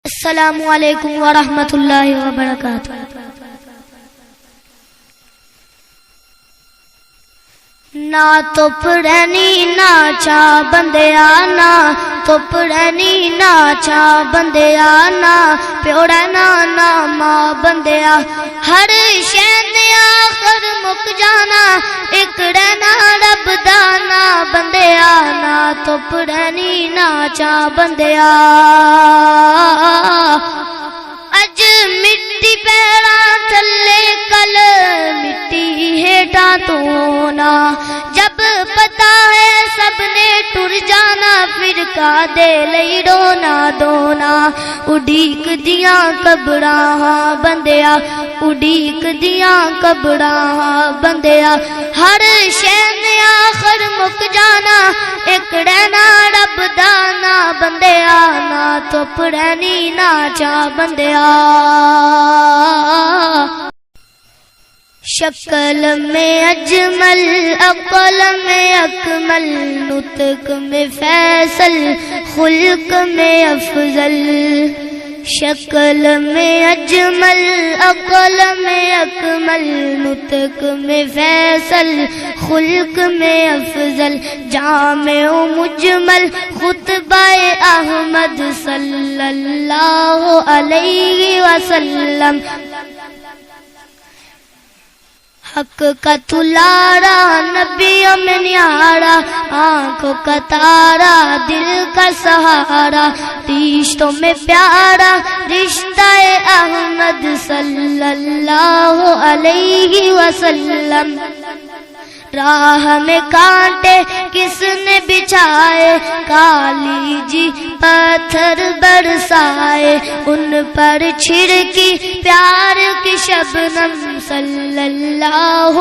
السلام علیکم ورحمۃ اللہ وبرکاتہ۔ نہ تپ رہنی نہ چا بندیا، نہ تپ رہنی نہ چا بندیا، نہ پیو رہنا نہ ماں بندیا، ہر شے دے آخر مک جانا، ایک رہنا رب دا نا بندیا، نہ تپ رہنی نہ چا بندیا۔ اج مٹی پیراں تھلے کل مٹی ہیٹاں تو نا، جب پتا ہے سب نے ٹر جانا، پھر کا دے لئی رونا دونا، اڈیک دیاں قبراں بندیا، اڈیک دیاں قبراں بندیا، ہر شے نے آخر مک جانا، ایک رہنا رب دا نا بندیا، نہ تپ رہنی نہ چا بندیا۔ شکل میں اجمل، عقل میں اکمل، نطق میں فیصل، خلق میں افضل، شکل میں اجمل، عقل میں اکمل، نطق میں فیصل، خلق میں افضل، جامع و مجمل، خطبہ احمد صلی اللہ علیہ وسلم، حق کا تلارا نبیوں میں نیارا، آنکھوں کا تارا دل کا سہارا، رشتوں میں پیارا رشتہ احمد صلی اللہ علیہ وسلم، راہ میں کانٹے کس نے بچھائے، کالی جی پتھر برسائے، ان پر چھڑکی پیار کی شبنم صلی اللہ